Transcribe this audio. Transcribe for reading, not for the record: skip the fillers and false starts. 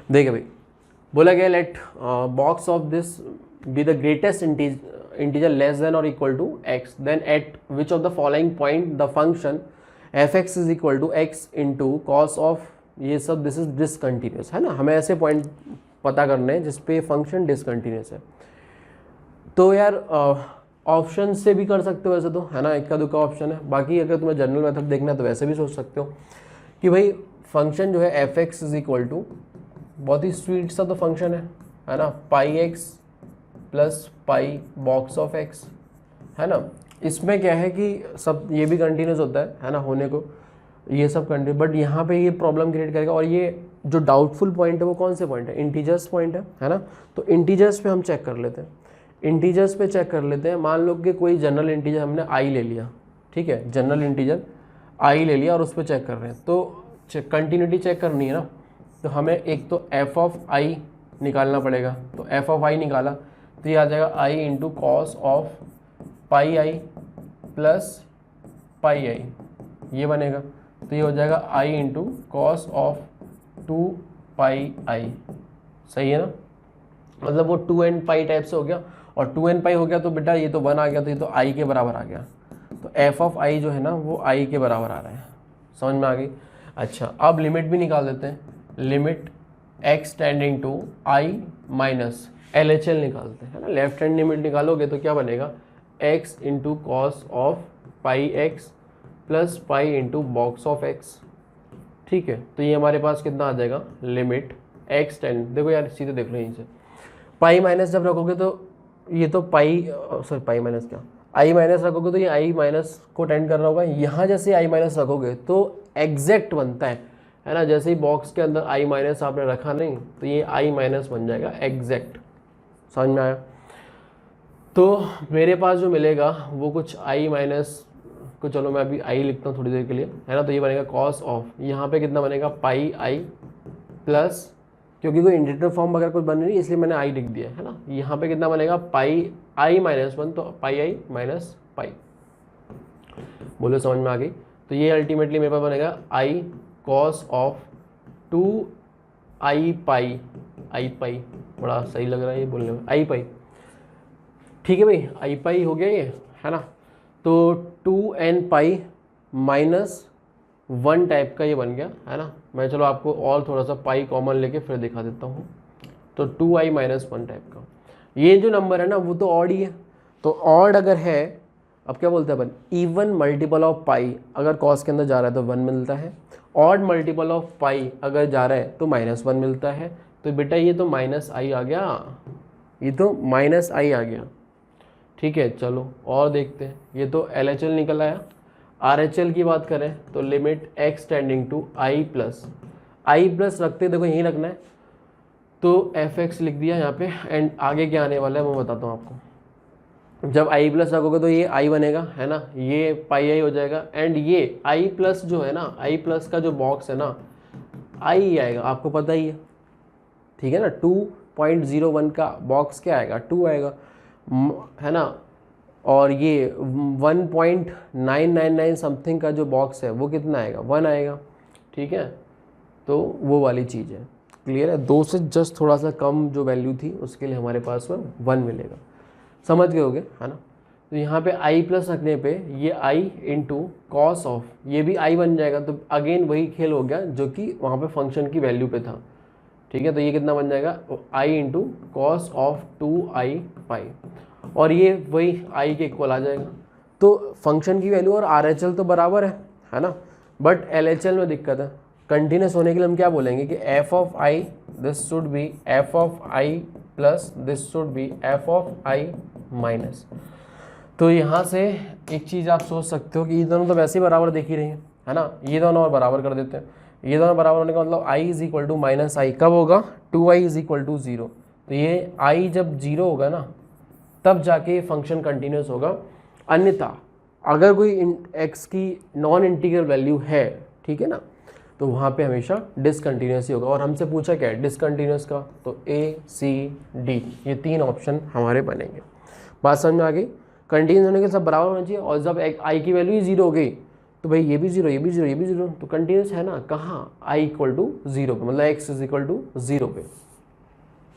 देखिए भाई, बोला गया let box of this be the greatest integer less than और equal to x, then at which of the following point the function f x is equal to x into cos of ये सब this is discontinuous, है ना। हमें ऐसे point पता करने हैं जिसपे फंक्शन डिसकंटिन्यूस है। तो यार ऑप्शन से भी कर सकते हो वैसे तो, है ना, इक्का दुक्का ऑप्शन है। बाकी अगर तुम्हें जनरल मेथड देखना है तो वैसे भी सोच सकते हो कि भाई फंक्शन जो है f x is equal to, बहुत ही स्वीट सा तो फंक्शन है ना, pi x plus pi box of x, है ना। इसमें क्या है कि सब ये भी कंटिन्यूस होता है ना, होने को ये सब कंटिन्यूस, बट यहाँ पे ये प्रॉब्लम क्रिएट करेगा। और ये जो डाउटफुल पॉइंट है वो कौन से पॉइंट है, इंटीजर्स पॉइंट है ना। तो इंटीजर्स पे हम चेक कर लेते हैं, इंटीजर्स पे चेक कर लेते हैं। मान लो कि कोई जनरल इंटीजर हमने आई ले लिया, ठीक है, जनरल इंटीजर आई ले लिया और उस पर चेक कर रहे हैं, तो कंटिन्यूटी चेक करनी है ना। तो हमें एक तो एफ ऑफ आई निकालना पड़ेगा, तो एफ ऑफ आई निकाला तो ये आ जाएगा i into cos of pi i plus pi i, ये बनेगा। तो ये हो जाएगा i into cos of 2 pi i, सही है ना। मतलब वो 2n पाई टाइप से हो गया, और 2n पाई हो गया तो बेटा ये तो 1 आ गया, तो ये तो आई के बराबर आ गया। तो एफ ऑफ आई जो है ना वो आई के बराबर आ रहा है, समझ में आ गई। अच्छा, अब लिमिट भी निकाल देते हैं, limit x tending to I minus L H L निकालते हैं, है ना। लेफ्ट हैंड लिमिट निकालोगे तो क्या बनेगा, x into cos of pi x plus pi into box of x, ठीक है। तो ये हमारे पास कितना आ जाएगा, लिमिट x टेंड, देखो यार सीधे देख लो यहीं से, पाई माइनस जब रखोगे तो ये तो पाई, सॉरी पाई माइनस क्या, आई माइनस रखोगे तो ये आई माइनस को टेंड कर रहा होगा। यहाँ जैसे आई माइनस रखोगे तो एग्जैक्ट बनता है ना। जैसे ही बॉक्स के अंदर आई माइनस आपने रखा नहीं तो ये आई माइनस बन जाएगा एग्जैक्ट, समझ में आया। तो मेरे पास जो मिलेगा वो कुछ आई माइनस को, चलो मैं अभी आई लिखता हूँ थोड़ी देर के लिए, है ना। तो ये बनेगा कॉस ऑफ, यहाँ पे कितना बनेगा, पाई आई प्लस, क्योंकि कोई इंटीग्रल फॉर्म अगर कुछ बन नहीं इसलिए मैंने आई लिख दिया, है ना। यहाँ पे कितना बनेगा, पाई आई माइनस 1, तो पाई आई माइनस पाई, बोलो समझ में आ गई। तो ये अल्टीमेटली मेरे पास बनेगा आई कॉस ऑफ 2 आई पाई, आई पाई बड़ा सही लग रहा है ये बोलने में, आई पाई, ठीक है भाई, आई पाई हो गया ये, है ना। तो 2n पाई माइनस 1 टाइप का ये बन गया, है ना। मैं चलो आपको और थोड़ा सा पाई कॉमन लेके फिर दिखा देता हूँ। तो 2i माइनस 1 टाइप का ये जो नंबर है ना वो तो ऑड ही है, तो ऑड अगर है, अब क्या बोलते हैं अपन, इवन मल्टीपल ऑफ पाई अगर कॉस के अंदर जा रहा है तो 1 मिलता है, ऑड मल्टीपल ऑफ पाई अगर जा रहा है तो -1 मिलता है। तो बेटा ये तो माइनस आई आ गया, ये तो माइनस आई आ गया, ठीक है। चलो और देखते हैं, ये तो LHL निकल आया। RHL की बात करें तो limit x tending to I plus रखते, देखो यहीं रखना है, तो fx लिख दिया यहाँ पे, एंड आगे क्या आने वाला है वो बताता हूँ आपको। जब i प्लस रखोगे तो ये i बनेगा, है ना, ये पाई आई हो जाएगा, एंड ये i प्लस जो है ना, i प्लस का जो बॉक्स है ना i आएगा, आपको पता ही है, ठीक है ना। 2.01 का बॉक्स क्या आएगा, 2 आएगा, है ना। और ये 1.999 समथिंग का जो बॉक्स है वो कितना आएगा, 1 आएगा, ठीक है। तो वो वाली चीज़ है, क्लियर है। 2 से जस्ट थोड़ा सा कम जो वैल्यू थी उसके लिए हमारे पास में 1 मिलेगा, समझ गए होगे, है ना। तो यहाँ पे i प्लस रखने पे ये i इंटू कॉस ऑफ, ये भी i बन जाएगा, तो अगेन वही खेल हो गया जो कि वहाँ पे फंक्शन की वैल्यू पे था, ठीक है। तो ये कितना बन जाएगा, i into cos of 2i पाई, और ये वही i के इक्वल आ जाएगा। तो फंक्शन की वैल्यू और RHL तो बराबर है ना, बट LHL में दिक्कत है। कंटिन्यूस होने के लिए हम क्या बोलेंगे कि f of i this should be f of i plus this should be f of i minus. तो यहाँ से एक चीज़ आप सोच सकते हो कि ये दोनों तो वैसे ही बराबर देख ही रही है ना, ये दोनों और बराबर कर देते हैं। ये दोनों बराबर होने का मतलब i is equal to minus i कब होगा, 2i इज इक्वल टू 0। तो ये i जब 0 होगा ना तब जाके ये फंक्शन कंटिन्यूस होगा, अन्यथा अगर कोई x की नॉन इंटीग्रल वैल्यू है, ठीक है ना, तो वहाँ पे हमेशा डिसकंटिन्यूस ही होगा। और हमसे पूछा क्या है डिसकंटिन्यूस का, तो A C D ये 3 ऑप्शन हमारे बनेंगे। बात समझ में आ गई। कंटिन्यूस होने के सब बराबर होना चाहिए, और जब i की वैल्यू ही 0 हो गई तो भाई ये भी जीरो, ये भी जीरो, तो कंटिन्यूस है ना, कहाँ, i इक्वल टू जीरो पे, मतलब x is equal to zero पे।